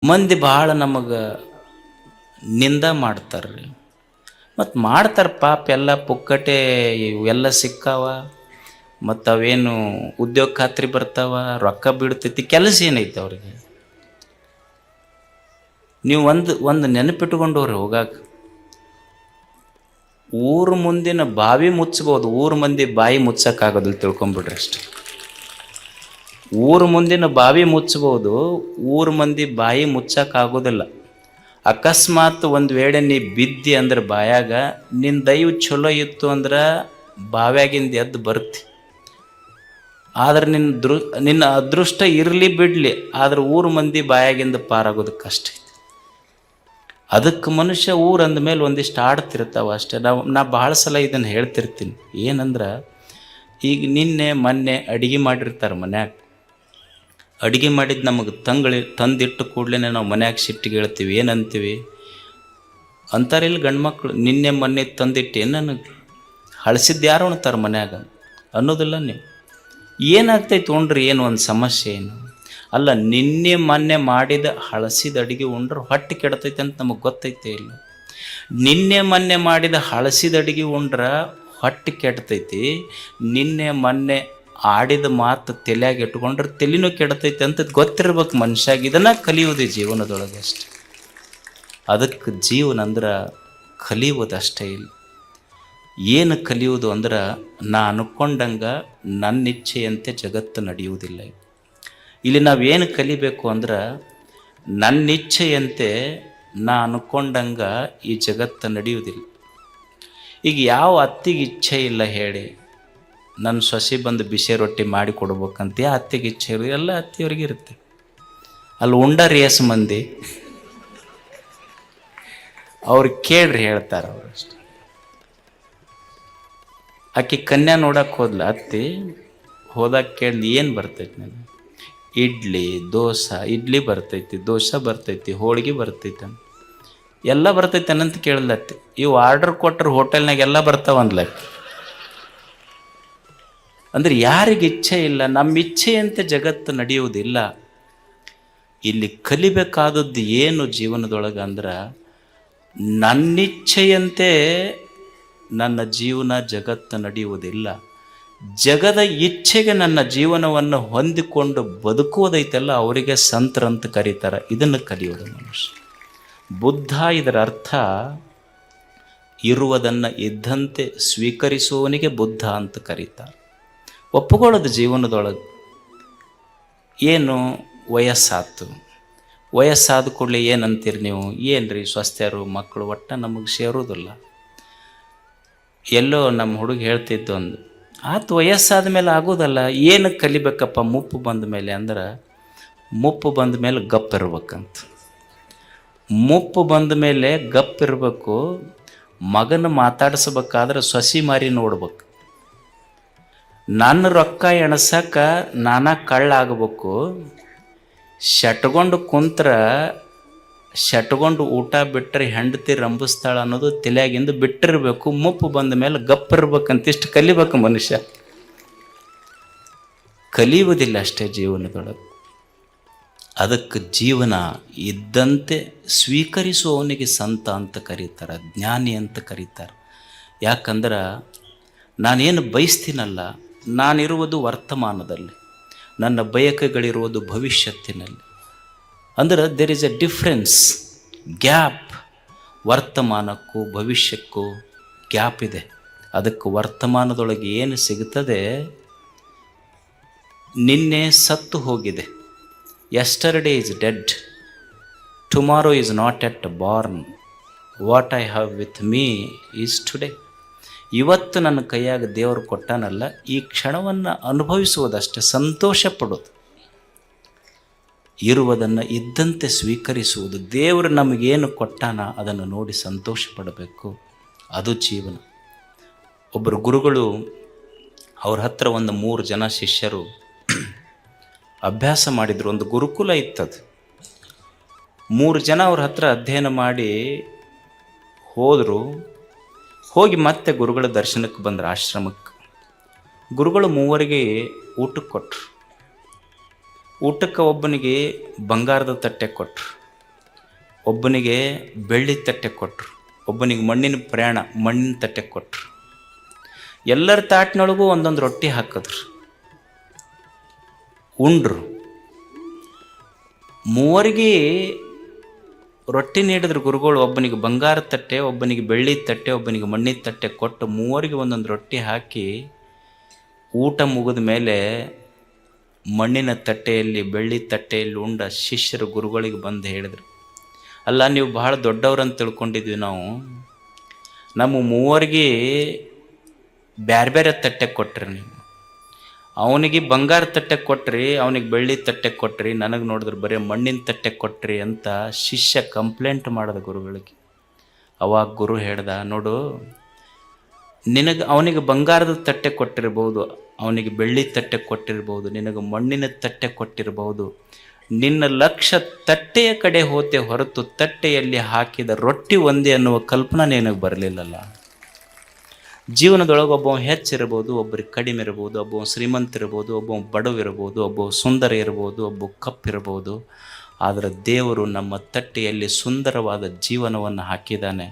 ಮಂದಿ ಭಾಳ ನಮಗೆ ನಿಂದ ಮಾಡ್ತಾರೆ. ಮತ್ತು ಮಾಡ್ತಾರೆ ಪಾಪ, ಎಲ್ಲ ಪುಕ್ಕಟೆ ಇವೆಲ್ಲ ಸಿಕ್ಕಾವ, ಮತ್ತು ಅವೇನು ಉದ್ಯೋಗ ಖಾತ್ರಿ ಬರ್ತಾವ, ರೊಕ್ಕ ಬೀಳ್ತೈತಿ, ಕೆಲಸ ಏನೈತೆ ಅವ್ರಿಗೆ? ನೀವು ಒಂದು ನೆನಪಿಟ್ಕೊಂಡವ್ರಿ ಹೋಗಾಕ, ಊರು ಮುಂದಿನ ಬಾವಿ ಮುಚ್ಚಬೋದು, ಊರು ಮಂದಿ ಬಾಯಿ ಮುಚ್ಚಕ್ಕಾಗೋದಿಲ್ಲ, ತಿಳ್ಕೊಂಬಿಡ್ರಿ ಅಷ್ಟೆ. ಊರು ಮುಂದಿನ ಬಾವಿ ಮುಚ್ಚಬಹುದು, ಊರು ಮಂದಿ ಬಾಯಿ ಮುಚ್ಚಕ್ಕಾಗೋದಿಲ್ಲ. ಅಕಸ್ಮಾತ್ ಒಂದು ವೇಳೆ ನೀ ಬಿದ್ದಿ ಅಂದ್ರೆ ಬಾಯಾಗ, ನಿನ್ನ ದೈವ ಚಲೋ ಇತ್ತು ಅಂದ್ರೆ ಬಾವ್ಯಾಗಿಂದ ಎದ್ದು ಬರ್ತಿ. ಆದ್ರೆ ನಿನ್ನ ಅದೃಷ್ಟ ಇರಲಿ ಬಿಡಲಿ, ಆದ್ರೆ ಊರು ಮಂದಿ ಬಾಯಾಗಿಂದ ಪಾರಾಗೋದು ಕಷ್ಟ ಐತಿ. ಅದಕ್ಕೆ ಮನುಷ್ಯ ಊರು ಅಂದಮೇಲೆ ಒಂದಿಷ್ಟು ಆಡ್ತಿರ್ತಾವ ಅಷ್ಟೇ. ನಾ ಭಾಳ ಸಲ ಇದನ್ನು ಹೇಳ್ತಿರ್ತೀನಿ. ಏನಂದ್ರೆ, ಈಗ ನಿನ್ನೆ ಮೊನ್ನೆ ಅಡುಗೆ ಮಾಡಿರ್ತಾರೆ ಮನ್ಯಾಗ, ಅಡುಗೆ ಮಾಡಿದ್ದು ನಮಗೆ ತಂದಿಟ್ಟು ಕೂಡಲೇ ನಾವು ಮನ್ಯಾಗ ಸಿಟ್ಟಿಗೆ ಹೇಳ್ತೀವಿ. ಏನಂತೀವಿ ಅಂತಾರಿಲ್ಲ ಗಂಡು ಮಕ್ಕಳು, ನಿನ್ನೆ ಮೊನ್ನೆ ತಂದಿಟ್ಟು ನನಗೆ ಹಳಸಿದ್ದು ಯಾರು ಉಣ್ತಾರೆ ಮನ್ಯಾಗ ಅನ್ನೋದಿಲ್ಲ ನೀವು. ಏನಾಗ್ತೈತೆ ಉಣ್ರಿ, ಏನು ಒಂದು ಸಮಸ್ಯೆ ಏನು ಅಲ್ಲ. ನಿನ್ನೆ ಮೊನ್ನೆ ಮಾಡಿದ ಹಳಸಿದ ಅಡುಗೆ ಉಂಡ್ರೆ ಹೊಟ್ಟೆ ಕೆಡ್ತೈತೆ ಅಂತ ನಮಗೆ ಗೊತ್ತೈತೆ ಇಲ್ಲ? ನಿನ್ನೆ ಮೊನ್ನೆ ಮಾಡಿದ ಹಳಸಿದ ಅಡುಗೆ ಉಂಡ್ರೆ ಹೊಟ್ಟೆ ಕೆಡ್ತೈತಿ, ನಿನ್ನೆ ಮೊನ್ನೆ ಆಡಿದ ಮಾತು ತಲೆಯಾಗಿ ಇಟ್ಕೊಂಡ್ರೆ ತಲೆನೂ ಕೆಡ್ತೈತೆ ಅಂತ ಗೊತ್ತಿರ್ಬೇಕು ಮನುಷ್ಯಾಗ. ಇದನ್ನು ಕಲಿಯೋದು ಜೀವನದೊಳಗೆ ಅಷ್ಟೆ. ಅದಕ್ಕೆ ಜೀವನ ಅಂದ್ರೆ ಕಲಿಯೋದಷ್ಟೇ ಇಲ್ಲ. ಏನು ಕಲಿಯೋದು ಅಂದ್ರೆ, ನಾ ಅನ್ಕೊಂಡಂಗೆ ನನ್ನ ಇಚ್ಛೆಯಂತೆ ಜಗತ್ತು ನಡೆಯುವುದಿಲ್ಲ. ಇಲ್ಲಿ ನಾವೇನು ಕಲಿಬೇಕು ಅಂದ್ರೆ, ನನ್ನ ಇಚ್ಛೆಯಂತೆ ನಾ ಅನ್ಕೊಂಡಂಗೆ ಈ ಜಗತ್ತು ನಡೆಯುವುದಿಲ್ಲ. ಈಗ ಯಾವ ಅತ್ತಿಗೆ ಇಚ್ಛೆ ಇಲ್ಲ ಹೇಳಿ, ನನ್ನ ಸೊಸೆ ಬಂದು ಬಿಸಿ ರೊಟ್ಟಿ ಮಾಡಿ ಕೊಡ್ಬೇಕಂತ ಯಾ ಅತ್ತಿಗೆ ಇಚ್ಛೆ ಇರೋದು? ಎಲ್ಲ ಅತ್ತಿಯವ್ರಿಗೆ ಇರುತ್ತೆ. ಅಲ್ಲಿ ಉಂಡ ರೇಸ್ ಮಂದಿ ಅವ್ರು ಕೇಳ್ರಿ ಹೇಳ್ತಾರೆ ಅವ್ರು ಅಷ್ಟೆ. ಆಕೆ ಕನ್ಯಾ ನೋಡಕ್ಕೆ ಹೋದ್ಲ ಅತ್ತಿ, ಹೋದಾಗ ಕೇಳಿ ಏನು ಬರ್ತೈತಿ ನನಗೆ? ಇಡ್ಲಿ ಬರ್ತೈತಿ, ದೋಸೆ ಬರ್ತೈತಿ, ಹೋಳಿಗೆ ಬರ್ತೈತೆ, ಎಲ್ಲ ಬರ್ತೈತೆ ಅನ್ನಂತ ಕೇಳಲತ್ತಿ. ಇವು ಆರ್ಡರ್ ಕೊಟ್ಟರು ಹೋಟೆಲ್ನಾಗ ಎಲ್ಲ ಬರ್ತಾವಂದ್ಲಕ್ಕೆ. ಅಂದರೆ ಯಾರಿಗೆ ಇಚ್ಛೆ ಇಲ್ಲ, ನಮ್ಮ ಇಚ್ಛೆಯಂತೆ ಜಗತ್ತು ನಡೆಯುವುದಿಲ್ಲ. ಇಲ್ಲಿ ಕಲಿಬೇಕಾದದ್ದು ಏನು ಜೀವನದೊಳಗೆ ಅಂದ್ರೆ, ನನ್ನಿಚ್ಛೆಯಂತೆ ನನ್ನ ಜೀವನ ಜಗತ್ತು ನಡೆಯುವುದಿಲ್ಲ. ಜಗದ ಇಚ್ಛೆಗೆ ನನ್ನ ಜೀವನವನ್ನು ಹೊಂದಿಕೊಂಡು ಬದುಕುವುದೈತಲ್ಲ, ಅವರಿಗೆ ಸಂತರಂತ ಕರೀತಾರೆ. ಇದನ್ನು ಕಲಿಯೋದು ಮನುಷ್ಯ. ಬುದ್ಧ ಇದರ ಅರ್ಥ, ಇರುವುದನ್ನು ಇದ್ದಂತೆ ಸ್ವೀಕರಿಸುವವನಿಗೆ ಬುದ್ಧ ಅಂತ ಕರೀತಾರೆ. ಒಪ್ಪುಕೊಳ್ಳೋದು ಜೀವನದೊಳಗೆ. ಏನು ವಯಸ್ಸಾದ ಕೂಡಲೇ ಏನಂತೀರಿ ನೀವು? ಏನ್ರಿ ಸ್ವಸ್ಥರು ಮಕ್ಕಳು ಒಟ್ಟು ನಮಗೆ ಸೇರೋದಿಲ್ಲ. ಎಲ್ಲೋ ನಮ್ಮ ಹುಡುಗ ಹೇಳ್ತಿದ್ದು ಒಂದು ಆತು, ವಯಸ್ಸಾದ ಮೇಲೆ ಆಗೋದಲ್ಲ. ಏನು ಕಲಿಬೇಕಪ್ಪ ಮುಪ್ಪು ಬಂದ ಮೇಲೆ ಅಂದ್ರೆ, ಮುಪ್ಪು ಬಂದ ಮೇಲೆ ಗಪ್ಪಿರ್ಬೇಕಂತ. ಮುಪ್ಪು ಬಂದ ಮೇಲೆ ಗಪ್ಪಿರ್ಬೇಕು. ಮಗನ ಮಾತಾಡಿಸ್ಬೇಕಾದ್ರೆ ಸೊಸಿ ಮಾರಿ ನೋಡ್ಬೇಕು. ನನ್ನ ರೊಕ್ಕ ಎಣಸಕ್ಕೆ ನಾನಾ ಕಳ್ಳಾಗಬೇಕು. ಶಟ್ಕೊಂಡು ಊಟ ಬಿಟ್ಟರೆ ಹೆಂಡತಿ ರಂಭಿಸ್ತಾಳ ಅನ್ನೋದು ತಲೆಯಾಗಿಂದ ಬಿಟ್ಟಿರಬೇಕು. ಮುಪ್ಪು ಬಂದ ಮೇಲೆ ಗಪ್ಪಿರ್ಬೇಕಂತ ಇಷ್ಟು ಕಲಿಬೇಕು ಮನುಷ್ಯ. ಕಲಿಯುವುದಿಲ್ಲ ಅಷ್ಟೇ ಜೀವನದೊಳಗೆ. ಅದಕ್ಕೆ ಜೀವನ ಇದ್ದಂತೆ ಸ್ವೀಕರಿಸುವವನಿಗೆ ಸಂತ ಅಂತ ಕರೀತಾರೆ, ಜ್ಞಾನಿ ಅಂತ ಕರೀತಾರೆ. ಯಾಕಂದ್ರೆ ನಾನೇನು ಬಯಸ್ತೀನಲ್ಲ, ನಾನಿರುವುದು ವರ್ತಮಾನದಲ್ಲಿ, ನನ್ನ ಬಯಕೆಗಳಿರುವುದು ಭವಿಷ್ಯತ್ತಿನಲ್ಲಿ. ಅಂದ್ರೆ there is a difference, gap. ವರ್ತಮಾನಕ್ಕೂ ಭವಿಷ್ಯಕ್ಕೂ ಗ್ಯಾಪ್ ಇದೆ. ಅದಕ್ಕೆ ವರ್ತಮಾನದೊಳಗೆ ಏನು ಸಿಗುತ್ತದೆ, ನಿನ್ನೆ ಸತ್ತು ಹೋಗಿದೆ. Yesterday is dead, tomorrow is not yet born, what I have with me is today. ಇವತ್ತು ನನ್ನ ಕೈಯಾಗ ದೇವರು ಕೊಟ್ಟಾನಲ್ಲ, ಈ ಕ್ಷಣವನ್ನು ಅನುಭವಿಸುವುದಷ್ಟೇ, ಸಂತೋಷ ಪಡೋದು. ಇರುವುದನ್ನು ಇದ್ದಂತೆ ಸ್ವೀಕರಿಸುವುದು. ದೇವರು ನಮಗೇನು ಕೊಟ್ಟಾನ ಅದನ್ನು ನೋಡಿ ಸಂತೋಷ ಪಡಬೇಕು. ಅದು ಜೀವನ. ಒಬ್ಬರು ಗುರುಗಳು, ಅವ್ರ ಹತ್ರ ಒಂದು 3 ಜನ ಶಿಷ್ಯರು ಅಭ್ಯಾಸ ಮಾಡಿದರು. ಒಂದು ಗುರುಕುಲ ಇತ್ತದು. 3 ಜನ ಅವ್ರ ಹತ್ರ ಅಧ್ಯಯನ ಮಾಡಿ ಹೋದರು. ಹೋಗಿ ಮತ್ತೆ ಗುರುಗಳ ದರ್ಶನಕ್ಕೆ ಬಂದರು ಆಶ್ರಮಕ್ಕೆ. ಗುರುಗಳು 3 ಊಟಕ್ಕೆ ಕೊಟ್ಟರು. ಊಟಕ್ಕೆ ಒಬ್ಬನಿಗೆ ಬಂಗಾರದ ತಟ್ಟೆ ಕೊಟ್ಟರು, ಒಬ್ಬನಿಗೆ ಬೆಳ್ಳಿ ತಟ್ಟೆ ಕೊಟ್ಟರು, ಒಬ್ಬನಿಗೆ ಮಣ್ಣಿನ ಪ್ರಯಾಣ ಮಣ್ಣಿನ ತಟ್ಟೆ ಕೊಟ್ಟರು. ಎಲ್ಲರ ತಾಟಿನೊಳಗೂ ಒಂದೊಂದು ರೊಟ್ಟಿ ಹಾಕಿದ್ರು, ಉಂಡ್ರು. ಮೂವರಿಗೆ ರೊಟ್ಟಿ ನೀಡಿದ್ರು ಗುರುಗಳು. ಒಬ್ಬನಿಗೆ ಬಂಗಾರ ತಟ್ಟೆ, ಒಬ್ಬನಿಗೆ ಬೆಳ್ಳಿ ತಟ್ಟೆ, ಒಬ್ಬನಿಗೆ ಮಣ್ಣಿನ ತಟ್ಟೆ ಕೊಟ್ಟು ಮೂವರಿಗೆ ಒಂದೊಂದು ರೊಟ್ಟಿ ಹಾಕಿ ಊಟ ಮುಗಿದ ಮೇಲೆ ಮಣ್ಣಿನ ತಟ್ಟೆಯಲ್ಲಿ ಬೆಳ್ಳಿ ತಟ್ಟೆಯಲ್ಲಿ ಉಂಡ ಶಿಷ್ಯರು ಗುರುಗಳಿಗೆ ಬಂದು ಹೇಳಿದರು, ಅಲ್ಲ ನೀವು ಬಹಳ ದೊಡ್ಡವ್ರಂತ ತಿಳ್ಕೊಂಡಿದ್ವಿ ನಾವು, ನಮ್ಮ ಮೂವರಿಗೆ ಬೇರೆ ಬೇರೆ ತಟ್ಟೆ ಕೊಟ್ರಿ ನೀವು. ಅವನಿಗೆ ಬಂಗಾರ ತಟ್ಟೆ ಕೊಟ್ರಿ, ಅವನಿಗೆ ಬೆಳ್ಳಿ ತಟ್ಟೆ ಕೊಟ್ರಿ, ನನಗೆ ನೋಡಿದ್ರೆ ಬರೀ ಮಣ್ಣಿನ ತಟ್ಟೆ ಕೊಟ್ರಿ ಅಂತ ಶಿಷ್ಯ ಕಂಪ್ಲೇಂಟ್ ಮಾಡಿದ ಗುರುಗಳಿಗೆ. ಅವಾಗ ಗುರು ಹೇಳ್ದ, ನೋಡು, ಅವನಿಗೆ ಬಂಗಾರದ ತಟ್ಟೆ ಕೊಟ್ಟಿರ್ಬೋದು, ಅವನಿಗೆ ಬೆಳ್ಳಿ ತಟ್ಟೆ ಕೊಟ್ಟಿರ್ಬೋದು, ನಿನಗೆ ಮಣ್ಣಿನ ತಟ್ಟೆ ಕೊಟ್ಟಿರ್ಬೋದು. ನಿನ್ನ ಲಕ್ಷ್ಯ ತಟ್ಟೆಯ ಕಡೆ ಹೋತೆ ಹೊರತು ತಟ್ಟೆಯಲ್ಲಿ ಹಾಕಿದ ರೊಟ್ಟಿ ಒಂದೇ ಅನ್ನುವ ಕಲ್ಪನಾ ನಿನಗೆ ಬರಲಿಲ್ಲಲ್ಲ. ಜೀವನದೊಳಗೆ ಒಬ್ಬ ಹೆಚ್ಚಿರ್ಬೋದು, ಒಬ್ಬರಿಗೆ ಕಡಿಮೆ ಇರ್ಬೋದು, ಒಬ್ಬ ಶ್ರೀಮಂತ ಇರ್ಬೋದು, ಒಬ್ಬ ಬಡವಿರ್ಬೋದು, ಒಬ್ಬ ಸುಂದರ ಇರ್ಬೋದು, ಒಬ್ಬ ಕಪ್ಪಿರ್ಬೋದು. ಆದರೆ ದೇವರು ನಮ್ಮ ತಟ್ಟೆಯಲ್ಲಿ ಸುಂದರವಾದ ಜೀವನವನ್ನು ಹಾಕಿದ್ದಾನೆ.